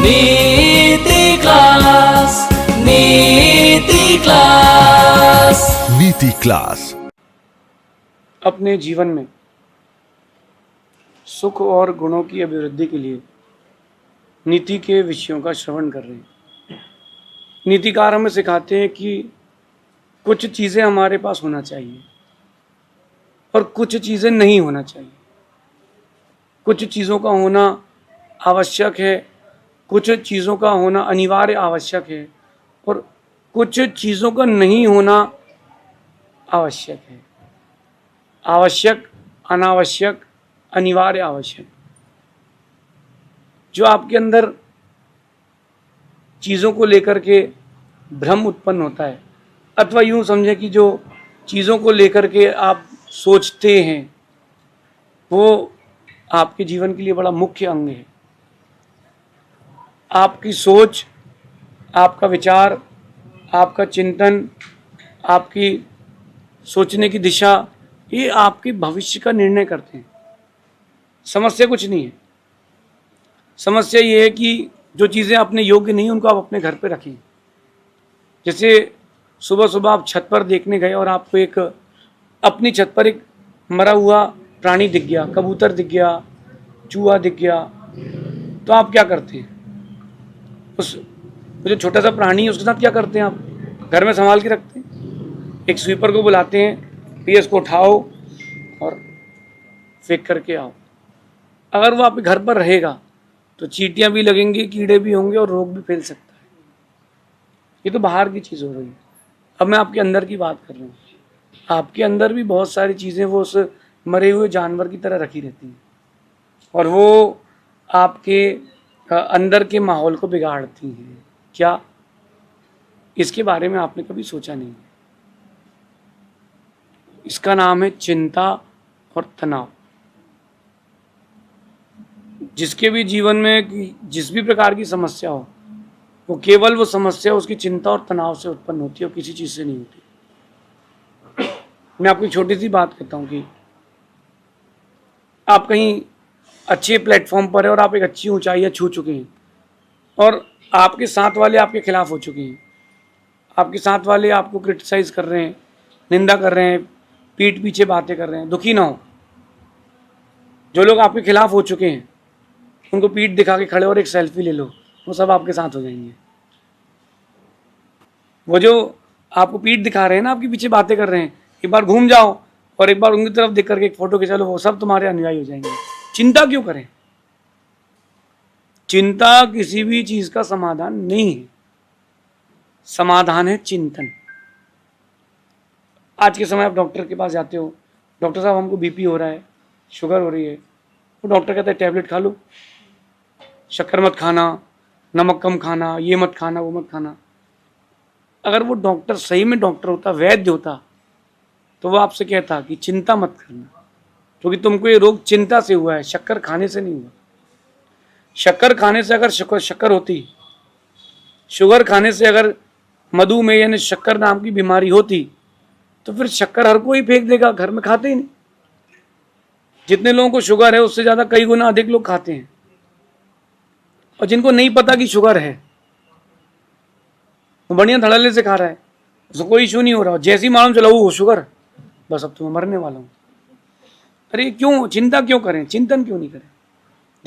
नीति क्लास, नीति क्लास, नीति क्लास। अपने जीवन में सुख और गुणों की अभिवृद्धि के लिए नीति के विषयों का श्रवण कर रहे हैं। नीतिकार हमें सिखाते हैं कि कुछ चीज़ें हमारे पास होना चाहिए और कुछ चीज़ें नहीं होना चाहिए। कुछ चीज़ों का होना आवश्यक है, कुछ चीज़ों का होना अनिवार्य आवश्यक है और कुछ चीज़ों का नहीं होना आवश्यक है। आवश्यक, अनावश्यक, अनिवार्य, आवश्यक। जो आपके अंदर चीज़ों को लेकर के भ्रम उत्पन्न होता है, अथवा यूँ समझें कि जो चीज़ों को लेकर के आप सोचते हैं, वो आपके जीवन के लिए बड़ा मुख्य अंग है। आपकी सोच, आपका विचार, आपका चिंतन, आपकी सोचने की दिशा, ये आपके भविष्य का निर्णय करते हैं। समस्या कुछ नहीं है। समस्या ये है कि जो चीज़ें अपने योग्य नहीं उनको आप अपने घर पे रखें। जैसे सुबह सुबह आप छत पर देखने गए और आपको एक अपनी छत पर एक मरा हुआ प्राणी दिख गया, कबूतर दिख गया, चूहा दिख गया, तो आप क्या करते हैं? उस जो छोटा सा प्राणी है उसके साथ क्या करते हैं? आप घर में संभाल के रखते हैं। एक स्वीपर को बुलाते हैं, ये इसको उठाओ और फेंक करके आओ। अगर वो आपके घर पर रहेगा तो चींटियाँ भी लगेंगी, कीड़े भी होंगे और रोग भी फैल सकता है। ये तो बाहर की चीज़ हो रही है। अब मैं आपके अंदर की बात कर रहा हूँ। आपके अंदर भी बहुत सारी चीज़ें वो उस मरे हुए जानवर की तरह रखी रहती हैं और वो आपके अंदर के माहौल को बिगाड़ती हैं। क्या इसके बारे में आपने कभी सोचा नहीं? इसका नाम है चिंता और तनाव। जिसके भी जीवन में जिस भी प्रकार की समस्या हो, वो केवल वो समस्या उसकी चिंता और तनाव से उत्पन्न होती है और किसी चीज़ से नहीं होती। मैं आपको एक छोटी सी बात कहता हूँ कि आप कहीं अच्छे प्लेटफॉर्म पर है और आप एक अच्छी ऊंचाइयाँ छू चुके हैं और आपके साथ वाले आपके खिलाफ हो चुके हैं। आपके साथ वाले आपको क्रिटिसाइज कर रहे हैं, निंदा कर रहे हैं, पीठ पीछे बातें कर रहे हैं। दुखी ना हो। जो लोग आपके खिलाफ हो चुके हैं उनको पीठ दिखा के खड़े और एक सेल्फी ले लो, वो सब आपके साथ हो जाएंगे। वो जो आपको पीठ दिखा रहे हैं ना, आपके पीछे बातें कर रहे हैं, एक बार घूम जाओ और एक बार उनकी तरफ देख करके एक फोटो खिंचा लो, वो सब तुम्हारे अनुयायी हो जाएंगे। चिंता क्यों करें? चिंता किसी भी चीज का समाधान नहीं है। समाधान है चिंतन। आज के समय आप डॉक्टर के पास जाते हो, डॉक्टर साहब हमको बीपी हो रहा है, शुगर हो रही है, वो डॉक्टर कहता है टैबलेट खा लो, शक्कर मत खाना, नमक कम खाना, ये मत खाना, वो मत खाना। अगर वो डॉक्टर सही में डॉक्टर होता, वैद्य होता, तो वो आपसे कहता कि चिंता मत करना, क्योंकि तुमको ये रोग चिंता से हुआ है, शक्कर खाने से नहीं हुआ। शक्कर खाने से अगर शक्कर होती, शुगर खाने से अगर मधुमेह यानी शक्कर नाम की बीमारी होती, तो फिर शक्कर हर कोई फेंक देगा, घर में खाते ही नहीं। जितने लोगों को शुगर है उससे ज़्यादा कई गुना अधिक लोग खाते हैं। और जिनको नहीं पता कि शुगर है, वो बढ़िया धड़ल्ले से खा रहा है, उसको कोई इशू नहीं हो रहा। जैसे ही मालूम चला वो शुगर, बस अब तो मैं मरने वाला हूँ। अरे क्यों चिंता क्यों करें? चिंतन क्यों नहीं करें?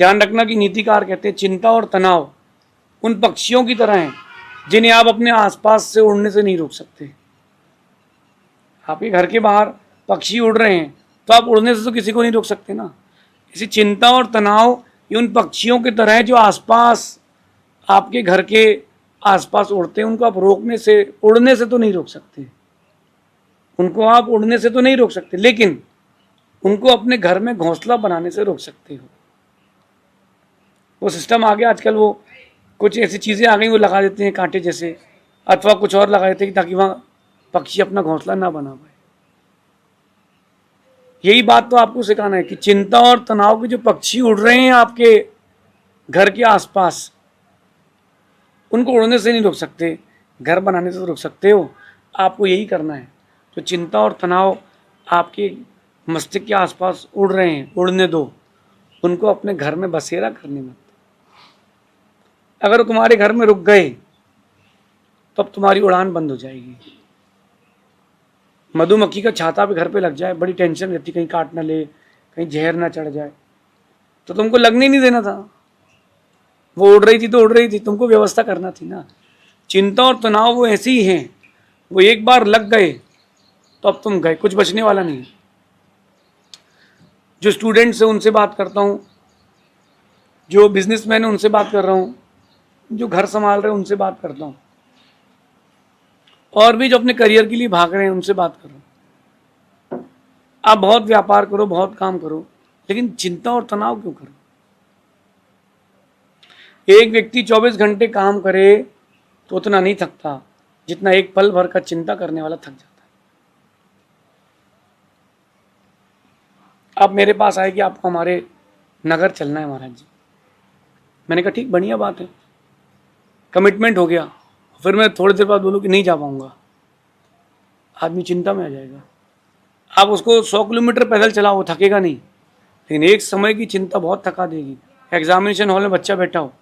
ध्यान रखना कि नीतिकार कहते हैं चिंता और तनाव उन पक्षियों की तरह हैं जिन्हें आप अपने आसपास से उड़ने से नहीं रोक सकते। आपके घर के बाहर पक्षी उड़ रहे हैं तो आप उड़ने से तो किसी को नहीं रोक सकते ना। इसी चिंता और तनाव ये उन पक्षियों की तरह है जो आसपास आपके घर के आसपास उड़ते हैं। उनको आप रोकने से, उड़ने से तो नहीं रोक सकते, उनको आप उड़ने से तो नहीं रोक सकते, लेकिन उनको अपने घर में घोंसला बनाने से रोक सकते हो। वो सिस्टम आ गया आजकल, वो कुछ ऐसी चीज़ें आ गई वो लगा देते हैं कांटे जैसे, अथवा कुछ और लगा देते हैं ताकि वहाँ पक्षी अपना घोंसला ना बना पाए। यही बात तो आपको सिखाना है कि चिंता और तनाव के जो पक्षी उड़ रहे हैं आपके घर के आसपास, उनको उड़ने से नहीं रोक सकते, घर बनाने से तो रोक सकते हो। आपको यही करना है। तो चिंता और तनाव आपके मस्तिष्क के आसपास उड़ रहे हैं, उड़ने दो, उनको अपने घर में बसेरा करने मत। अगर वो तुम्हारे घर में रुक गए तब तुम्हारी उड़ान बंद हो जाएगी। मधुमक्खी का छाता भी घर पे लग जाए, बड़ी टेंशन रहती, कहीं काट ना ले, कहीं जहर ना चढ़ जाए, तो तुमको लगने ही नहीं देना था। वो उड़ रही थी तो उड़ रही थी, तुमको व्यवस्था करना थी ना। चिंता और तनाव वो ऐसे ही हैं, वो एक बार लग गए तो अब तुम गए, कुछ बचने वाला नहीं। जो स्टूडेंट्स हैं उनसे बात करता हूँ, जो बिजनेसमैन है उनसे बात कर रहा हूँ, जो घर संभाल रहे हैं उनसे बात करता हूँ, और भी जो अपने करियर के लिए भाग रहे हैं उनसे बात कर रहा हूँ। आप बहुत व्यापार करो, बहुत काम करो, लेकिन चिंता और तनाव क्यों करो? एक व्यक्ति 24 घंटे काम करे तो उतना नहीं थकता जितना एक पल भर का चिंता करने वाला थक जाता है। आप मेरे पास आए कि आपको हमारे नगर चलना है महाराज जी। मैंने कहा ठीक, बढ़िया बात है, कमिटमेंट हो गया। फिर मैं थोड़ी देर बाद बोलूँ कि नहीं जा पाऊंगा, आदमी चिंता में आ जाएगा। आप उसको 100 किलोमीटर पैदल चलाओ, वो थकेगा नहीं, लेकिन एक समय की चिंता बहुत थका देगी। एग्जामिनेशन हॉल में बच्चा बैठा हो,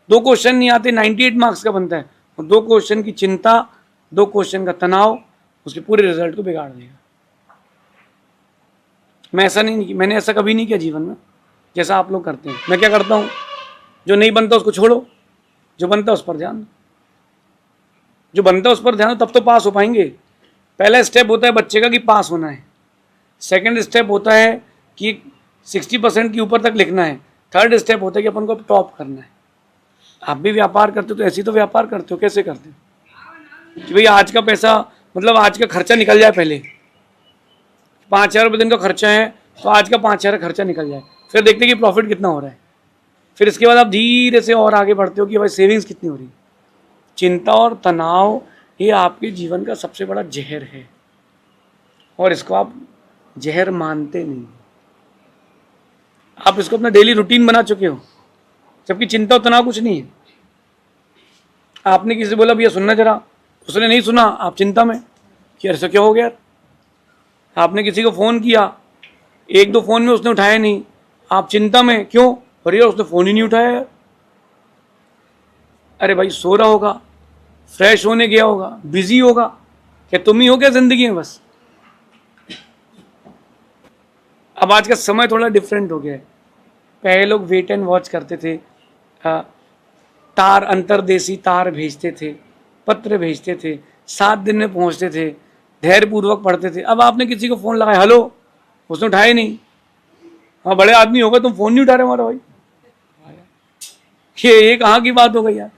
2 क्वेश्चन नहीं आते, 98 मार्क्स का बनता है, और 2 क्वेश्चन की चिंता, 2 क्वेश्चन का तनाव उसके पूरे रिजल्ट को बिगाड़ देगा। मैंने ऐसा कभी नहीं किया जीवन में जैसा आप लोग करते हैं। मैं क्या करता हूँ, जो नहीं बनता उसको छोड़ो, जो बनता उस पर ध्यान दो। जो बनता उस पर ध्यान दो, तब तो पास हो पाएंगे। पहला स्टेप होता है बच्चे का कि पास होना है, सेकंड स्टेप होता है कि 60% के ऊपर तक लिखना है, थर्ड स्टेप होता है कि अपन को टॉप करना है। आप भी व्यापार करते हो तो ऐसे ही तो व्यापार करते हो। कैसे करते हो कि भाई आज का पैसा, मतलब आज का खर्चा निकल जाए, पहले 5,000 रुपये दिन का खर्चा है तो आज का 5,000 खर्चा निकल जाए, फिर देखते कि प्रॉफिट कितना हो रहा है, फिर इसके बाद आप धीरे से और आगे बढ़ते हो कि भाई सेविंग्स कितनी हो रही। चिंता और तनाव ये आपके जीवन का सबसे बड़ा जहर है, और इसको आप जहर मानते नहीं। आप इसको अपना डेली रूटीन बना चुके हो, जबकि चिंता और तनाव कुछ नहीं है। आपने किसी से बोला भैया सुनना जरा, उसने नहीं सुना, आप चिंता में कि ऐसा क्या हो गया। आपने किसी को फ़ोन किया, 1-2 फ़ोन में उसने उठाया नहीं, आप चिंता में, क्यों? अरे यार उसने फ़ोन ही नहीं उठाया यार। अरे भाई सो रहा होगा, फ्रेश होने गया होगा, बिजी होगा। क्या तुम ही हो क्या जिंदगी में बस? अब आज का समय थोड़ा डिफरेंट हो गया है। पहले लोग वेट एंड वॉच करते थे, तार, अंतरदेशी तार भेजते थे, पत्र भेजते थे, 7 दिन में पहुंचते थे, धैर्यपूर्वक पढ़ते थे। अब आपने किसी को फ़ोन लगाया, हेलो, उसने उठाया नहीं। हाँ बड़े आदमी होगा, तुम फ़ोन नहीं उठा रहे हमारा भाई, ये कहाँ की बात हो गई यार।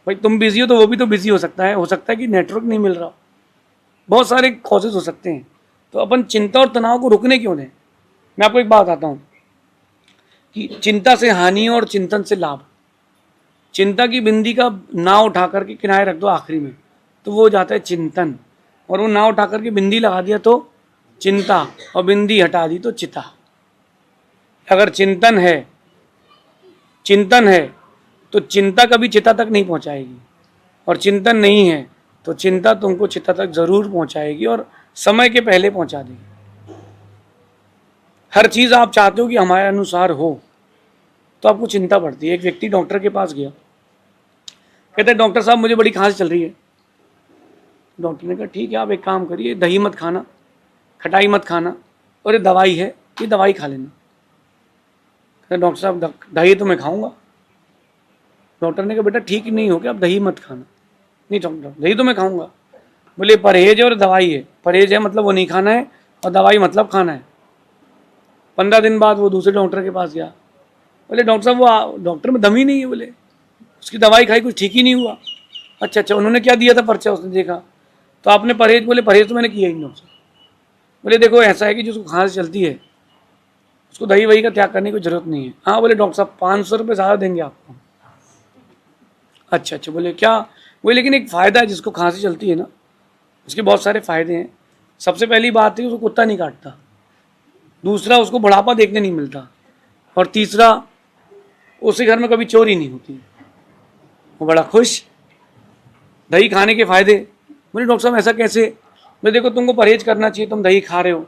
भाई तुम बिजी हो तो वो भी तो बिजी हो सकता है कि नेटवर्क नहीं मिल रहा, बहुत सारे कॉजेज हो सकते हैं। तो अपन चिंता और तनाव को रुकने क्यों दें? मैं आपको एक बात बताता हूँ कि चिंता से हानि और चिंतन से लाभ। चिंता की बिंदी का नाव उठा करके किनारे रख दो आखिरी में, तो वो हो जाता है चिंतन, और वो नाव उठा करके बिंदी लगा दिया तो चिंता, और बिंदी हटा दी तो चिता। अगर चिंतन है तो चिंता कभी चिता तक नहीं पहुंचाएगी, और चिंतन नहीं है तो चिंता तुमको चिता तक जरूर पहुंचाएगी, और समय के पहले पहुंचा देगी। हर चीज़ आप चाहते हो कि हमारे अनुसार हो, तो आपको चिंता बढ़ती है। एक व्यक्ति डॉक्टर के पास गया, कहते हैं डॉक्टर साहब मुझे बड़ी खांसी चल रही है। डॉक्टर ने कहा ठीक है, आप एक काम करिए, दही मत खाना, खटाई मत खाना, और ये दवाई है, ये दवाई खा लेना। कहते डॉक्टर साहब दही तो मैं खाऊंगा। डॉक्टर ने कहा बेटा ठीक नहीं हो गया, आप दही मत खाना। नहीं डॉक्टर, दही तो मैं खाऊंगा। बोले परहेज है और दवाई है, परहेज है मतलब वो नहीं खाना है, और दवाई मतलब खाना है। 15 दिन बाद वो दूसरे डॉक्टर के पास गया, बोले डॉक्टर साहब वो डॉक्टर में दम ही नहीं है, बोले उसकी दवाई खाई कुछ ठीक ही नहीं हुआ। अच्छा, उन्होंने क्या दिया था पर्चा, उसने देखा तो आपने परहेज, बोले परहेज तो मैंने किया ही नहीं। डॉक्टर बोले देखो ऐसा है कि जिसको खांसी चलती है उसको दही वही का त्याग करने की जरूरत नहीं है। हाँ बोले डॉक्टर साहब 500 रुपये ज़्यादा देंगे आपको। अच्छा, बोले क्या? बोले लेकिन एक फ़ायदा है, जिसको खांसी चलती है ना उसके बहुत सारे फ़ायदे हैं। सबसे पहली बात है उसको कुत्ता नहीं काटता, दूसरा उसको बुढ़ापा देखने नहीं मिलता, और तीसरा उसे घर में कभी चोरी नहीं होती। वो बड़ा खुश। दही खाने के फ़ायदे। बोले डॉक्टर साहब ऐसा कैसे? मैं देखो तुमको परहेज करना चाहिए, तुम दही खा रहे हो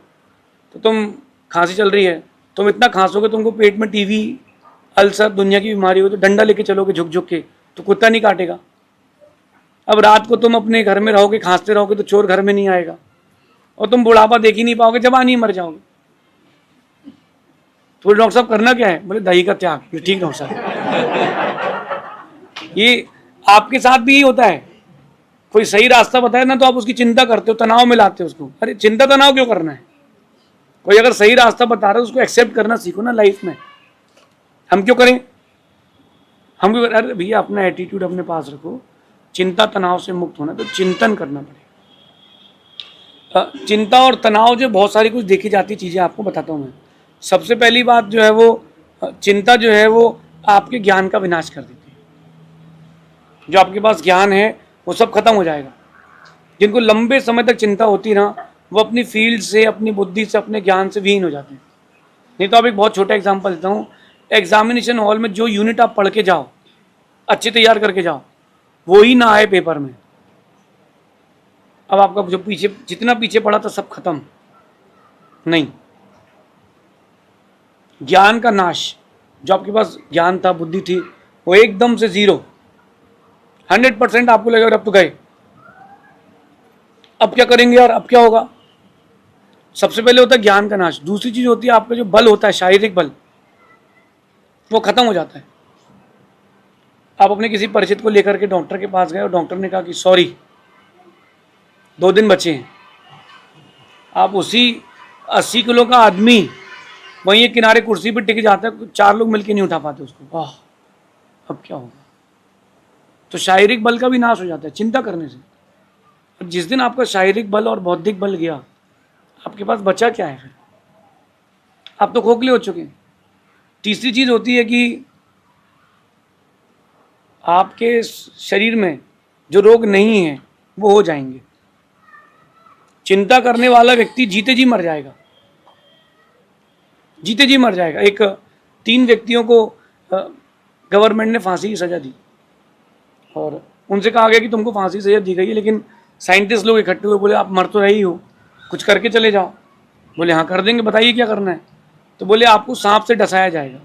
तो तुम खांसी चल रही है, तुम इतना खांसोगे तुमको पेट में टीवी अल्सर दुनिया की बीमारी हो तो डंडा लेके चलोगे झुक झुक के तो कुत्ता नहीं काटेगा। अब रात को तुम अपने घर में रहोगे, खांसते रहोगे तो चोर घर में नहीं आएगा, और तुम बुढ़ापा देख ही नहीं पाओगे, जवानी मर जाओगे। तो डॉक्टर साहब करना क्या है? बोले दही का त्याग। ठीक डॉक्टर साहब, ये आपके साथ भी यही होता है। कोई सही रास्ता बताए ना तो आप उसकी चिंता करते हो, तनाव में लाते हो उसको। अरे चिंता तनाव क्यों करना है? कोई अगर सही रास्ता बता रहा है उसको एक्सेप्ट करना सीखो ना लाइफ में। हम क्यों करें? हम क्यों? अरे भैया अपना एटीट्यूड अपने पास रखो। चिंता तनाव से मुक्त होना तो चिंतन करना पड़ेगा। चिंता और तनाव जो बहुत सारी कुछ देखी जाती चीज़ें आपको बताता हूँ मैं। सबसे पहली बात जो है वो चिंता जो है वो आपके ज्ञान का विनाश कर देती है। जो आपके पास ज्ञान है वो सब खत्म हो जाएगा। जिनको लंबे समय तक चिंता होती ना वो अपनी फील्ड से, अपनी बुद्धि से, अपने ज्ञान से विहीन हो जाते हैं। नहीं तो आप एक बहुत छोटा एग्जांपल देता हूँ। एग्जामिनेशन हॉल में जो यूनिट आप पढ़ के जाओ, अच्छे तैयार करके जाओ, वो ही ना आए पेपर में, अब आपका जो पीछे जितना पीछे पड़ा था सब खत्म। नहीं, ज्ञान का नाश। जो आपके पास ज्ञान था, बुद्धि थी, वो एकदम से 0 100% आपको लगेगा अब तो गए, अब क्या करेंगे यार, अब क्या होगा। सबसे पहले होता है ज्ञान का नाश। दूसरी चीज होती है आपका जो बल होता है, शारीरिक बल, वो खत्म हो जाता है। आप अपने किसी परिचित को लेकर के डॉक्टर के पास गए और डॉक्टर ने कहा कि सॉरी 2 दिन बचे हैं। आप उसी 80 किलो का आदमी वहीं एक किनारे कुर्सी पर टिक जाता है, 4 लोग मिलकर नहीं उठा पाते उसको। वाह, अब क्या होगा। तो शारीरिक बल का भी नाश हो जाता है चिंता करने से। जिस दिन आपका शारीरिक बल और बौद्धिक बल गया, आपके पास बचा क्या है फिर? आप तो खोखले हो चुके हैं। तीसरी चीज होती है कि आपके शरीर में जो रोग नहीं है वो हो जाएंगे। चिंता करने वाला व्यक्ति जीते जी मर जाएगा, जीते जी मर जाएगा। एक 3 व्यक्तियों को गवर्नमेंट ने फांसी की सजा दी और उनसे कहा गया कि तुमको फांसी की सजा दी गई है, लेकिन साइंटिस्ट लोग इकट्ठे हुए, बोले आप मर तो रही हो, कुछ करके चले जाओ। बोले हाँ कर देंगे, बताइए क्या करना है। तो बोले आपको सांप से डसाया जाएगा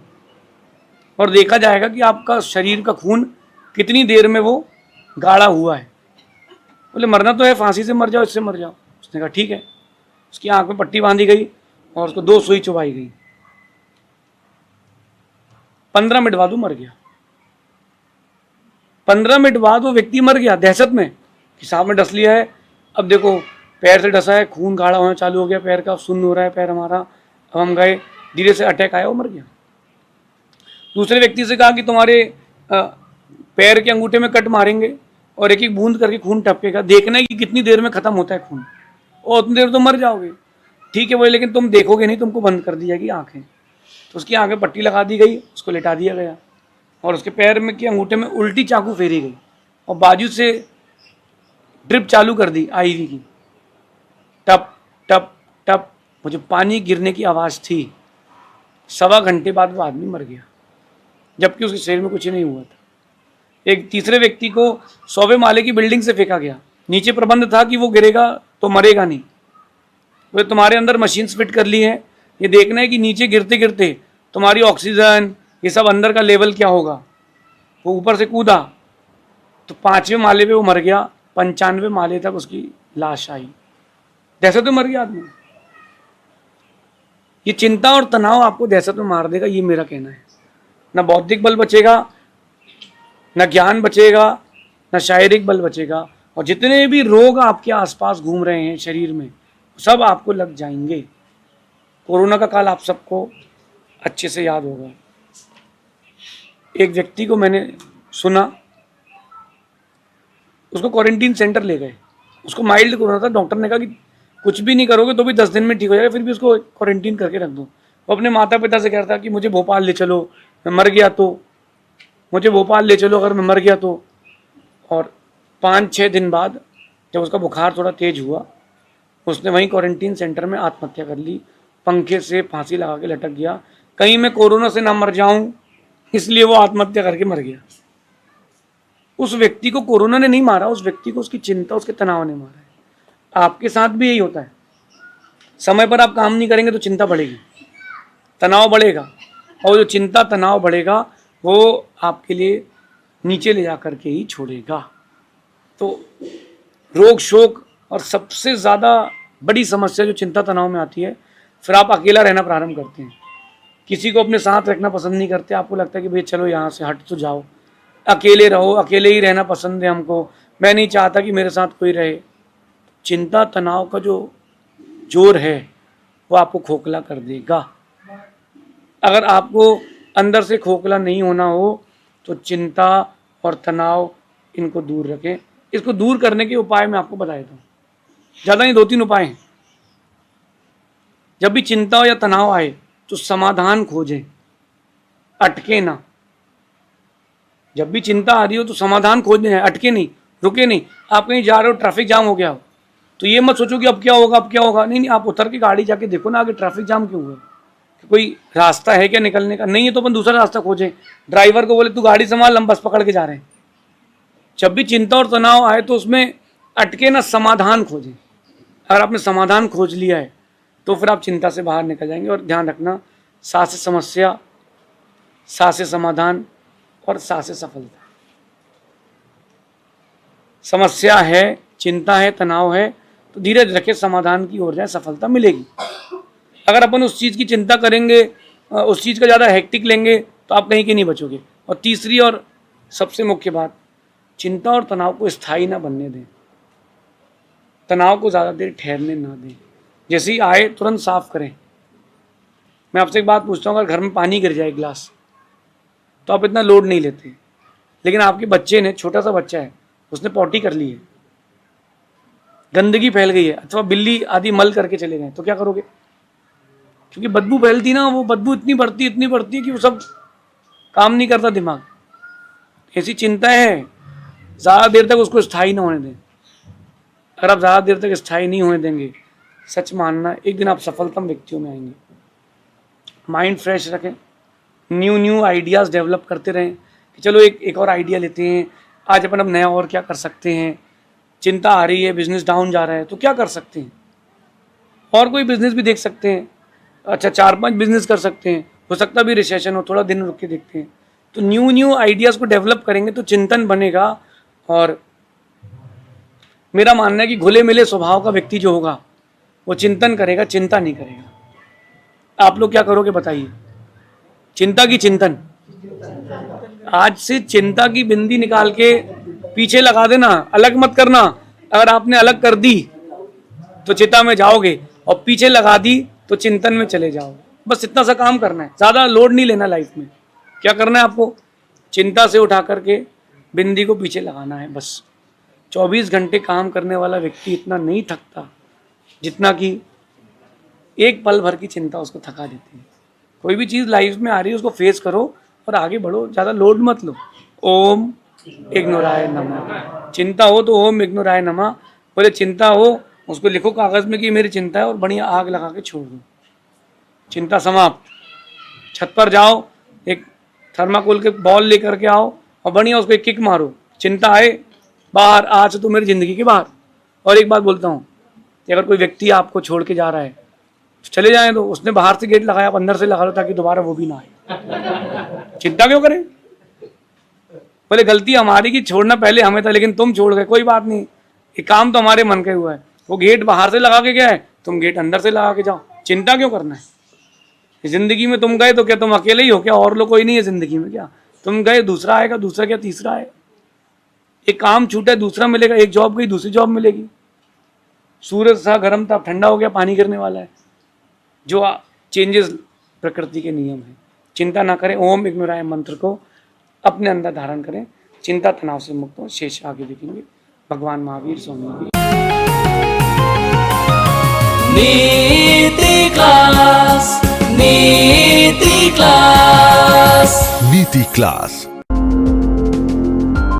और देखा जाएगा कि आपका शरीर का खून कितनी देर में वो गाढ़ा हुआ है। बोले मरना तो है, फांसी से मर जाओ, इससे मर जाओ। उसने कहा ठीक है। उसकी आंख में पट्टी बांधी गई और उसको 2 सुई चुभाई गई। 15 मिनट बाद वो मर गया। 15 मिनट बाद वो व्यक्ति मर गया दहशत में कि सांप में डस लिया है। अब देखो पैर से डसा है, खून गाढ़ा होना चालू हो गया पैर का, सुन्न हो रहा है पैर हमारा, अब हम गए, धीरे से अटैक आया, वो मर गया। दूसरे व्यक्ति से कहा कि तुम्हारे पैर के अंगूठे में कट मारेंगे और एक एक बूंद करके खून टपकेगा, देखना है कि कितनी देर में खत्म होता है खून, और उतनी देर तो मर जाओगे। ठीक है बोले, लेकिन तुम देखोगे नहीं, तुमको बंद कर दी जाएगी आंखें। तो उसकी आंखें पट्टी लगा दी गई, उसको लेटा दिया गया और उसके पैर में के अंगूठे में उल्टी चाकू फेरी गई और बाजू से ड्रिप चालू कर दी आईवी की। टप टप टप, वो जो पानी गिरने की आवाज़ थी, 1.25 घंटे बाद वो आदमी मर गया, जबकि उसके शरीर में कुछ नहीं हुआ था। एक तीसरे व्यक्ति को 100वें माले की बिल्डिंग से फेंका गया, नीचे प्रबंध था कि वो गिरेगा तो मरेगा नहीं। वो तुम्हारे अंदर मशीन्स फिट कर ली है, ये देखना है कि नीचे गिरते गिरते तुम्हारी ऑक्सीजन ये सब अंदर का लेवल क्या होगा। वो ऊपर से कूदा तो 5वें माले पे वो मर गया, 95वें माले तक उसकी लाश आई, दहशत में मर गया आदमी। ये चिंता और तनाव आपको दहशत में मार देगा, ये मेरा कहना है। ना बौद्धिक बल बचेगा, ना ज्ञान बचेगा, ना शारीरिक बल बचेगा, और जितने भी रोग आपके आसपास घूम रहे हैं शरीर में सब आपको लग जाएंगे। कोरोना का काल आप सबको अच्छे से याद होगा। एक व्यक्ति को मैंने सुना, उसको क्वारंटीन सेंटर ले गए, उसको माइल्ड कोरोना था। डॉक्टर ने कहा कि कुछ भी नहीं करोगे तो भी 10 दिन में ठीक हो जाएगा, फिर भी उसको क्वारंटीन करके रख दो। वो अपने माता पिता से कह रहा था कि मुझे भोपाल ले चलो, मैं मर गया तो, मुझे भोपाल ले चलो अगर मैं मर गया तो। और 5-6 दिन बाद जब उसका बुखार थोड़ा तेज हुआ, उसने वहीं क्वारंटीन सेंटर में आत्महत्या कर ली, पंखे से फांसी लगा के लटक गया। कहीं मैं कोरोना से ना मर जाऊं इसलिए वो आत्महत्या करके मर गया। उस व्यक्ति को कोरोना ने नहीं मारा, उस व्यक्ति को उसकी चिंता, उसके तनाव ने मारा है। आपके साथ भी यही होता है। समय पर आप काम नहीं करेंगे तो चिंता बढ़ेगी, तनाव बढ़ेगा, और जो चिंता तनाव बढ़ेगा वो आपके लिए नीचे ले जा करके ही छोड़ेगा। तो रोग शोक और सबसे ज़्यादा बड़ी समस्या जो चिंता तनाव में आती है, फिर आप अकेला रहना प्रारंभ करते हैं, किसी को अपने साथ रखना पसंद नहीं करते, आपको लगता है कि भाई चलो यहाँ से हट तो जाओ, अकेले रहो, अकेले ही रहना पसंद है हमको, मैं नहीं चाहता कि मेरे साथ कोई रहे। चिंता तनाव का जो जोर है वो आपको खोखला कर देगा। अगर आपको अंदर से खोखला नहीं होना हो तो चिंता और तनाव इनको दूर रखें। इसको दूर करने के उपाय मैं आपको बता देता हूँ, ज़्यादा नहीं, 2-3 उपाय हैं। जब भी चिंता हो या तनाव आए तो समाधान खोजें, अटके ना। जब भी चिंता आ रही हो तो समाधान खोजने हैं, अटके नहीं, रुके नहीं। आप कहीं जा रहे हो, ट्रैफिक जाम हो गया हो तो ये मत सोचो कि अब क्या होगा, अब क्या होगा। नहीं, आप उतर के गाड़ी जाके देखो ना आगे ट्रैफिक जाम क्यों हुआ, कोई रास्ता है क्या निकलने का। नहीं है तो अपन दूसरा रास्ता खोजें। ड्राइवर को बोले तू गाड़ी संभाल, हम बस पकड़ के जा रहे हैं। जब भी चिंता और तनाव आए तो उसमें अटके ना, समाधान खोजें। अगर आपने समाधान खोज लिया है तो फिर आप चिंता से बाहर निकल जाएंगे। और ध्यान रखना, सा से समस्या, सा से समाधान और सा से सफलता। समस्या है, चिंता है, तनाव है तो धीरे रखे समाधान की ओर जाए, सफलता मिलेगी। अगर अपन उस चीज़ की चिंता करेंगे, उस चीज़ का ज़्यादा हेक्टिक लेंगे तो आप कहीं के नहीं बचोगे। और तीसरी और सबसे मुख्य बात, चिंता और तनाव को स्थायी ना बनने दें, तनाव को ज़्यादा देर ठहरने ना दें। जैसे ही आए तुरंत साफ करें। मैं आपसे एक बात पूछता हूँ, अगर घर में पानी गिर जाए गिलास तो आप इतना लोड नहीं लेते, लेकिन आपके बच्चे ने, छोटा सा बच्चा है, उसने पॉटी कर ली है, गंदगी फैल गई है, अथवा बिल्ली आदि मल करके चले गए, तो क्या करोगे? क्योंकि बदबू फैलती ना, वो बदबू इतनी बढ़ती है कि वो सब काम नहीं करता दिमाग। ऐसी चिंता है, ज़्यादा देर तक उसको स्थायी ना होने दें। अगर आप ज़्यादा देर तक स्थायी नहीं होने देंगे, सच मानना एक दिन आप सफलतम व्यक्तियों में आएंगे। माइंड फ्रेश रखें, न्यू आइडियाज़ डेवलप करते रहें कि चलो एक और आइडिया लेते हैं, आज अपन अब नया और क्या कर सकते हैं। चिंता आ रही है, बिजनेस डाउन जा रहा है तो क्या कर सकते हैं, और कोई बिजनेस भी देख सकते हैं। अच्छा, 4-5 बिजनेस कर सकते हैं, हो सकता भी रिसेशन हो, थोड़ा दिन रुक के देखते हैं। तो न्यू आइडियाज़ को डेवलप करेंगे तो चिंतन बनेगा। और मेरा मानना है कि घुले मिले स्वभाव का व्यक्ति जो होगा वो चिंतन करेगा, चिंता नहीं करेगा। आप लोग क्या करोगे बताइए? चिंता की चिंतन। आज से चिंता की बिंदी निकाल के पीछे लगा देना, अलग मत करना। अगर आपने अलग कर दी तो चिंता में जाओगे, और पीछे लगा दी तो चिंतन में चले जाओगे। बस इतना सा काम करना है, ज़्यादा लोड नहीं लेना लाइफ में। क्या करना है आपको? चिंता से उठा करके बिंदी को पीछे लगाना है बस। 24 घंटे काम करने वाला व्यक्ति इतना नहीं थकता जितना कि एक पल भर की चिंता उसको थका देती है। कोई भी चीज़ लाइफ में आ रही है उसको फेस करो और आगे बढ़ो, ज़्यादा लोड मत लो। ओम इग्नोराय नमः। चिंता हो तो ओम इग्नोराय नमः बोले। चिंता हो उसको लिखो कागज़ में कि मेरी चिंता है, और बढ़िया आग लगा के छोड़ दो। चिंता समाप्त। छत पर जाओ, एक थर्माकोल के बॉल लेकर के आओ और बढ़िया उसको एक किक मारो। चिंता आए बाहर, आज तो मेरी ज़िंदगी के बाहर। और एक बात बोलता हूँ कि अगर कोई व्यक्ति आपको छोड़ के जा रहा है तो चले जाए, तो उसने बाहर से गेट लगाया, आप अंदर से लगा लो ताकि दोबारा वो भी ना आए। चिंता क्यों करें? बोले गलती हमारी कि छोड़ना पहले हमें था, लेकिन तुम छोड़ गए, कोई बात नहीं, ये काम तो हमारे मन का हुआ है। वो गेट बाहर से लगा के गया है, तुम गेट अंदर से लगा के जाओ। चिंता क्यों करना है? जिंदगी में तुम गए तो क्या तुम अकेले ही हो क्या? और लोग कोई नहीं है जिंदगी में क्या? तुम गए, दूसरा आएगा, दूसरा क्या तीसरा है। एक काम छूटा, दूसरा मिलेगा। एक जॉब गई, दूसरी जॉब मिलेगी। सूरज था, गर्म था, ठंडा हो गया, पानी गिरने वाला है। जो चेंजेस प्रकृति के नियम हैं। चिंता ना करें, ओम इग्नोराय मंत्र को अपने अंदर धारण करें। चिंता तनाव से मुक्त हो। शेष आगे देखेंगे। भगवान महावीर स्वामी की नीति क्लास, नीति क्लास, नीति क्लास।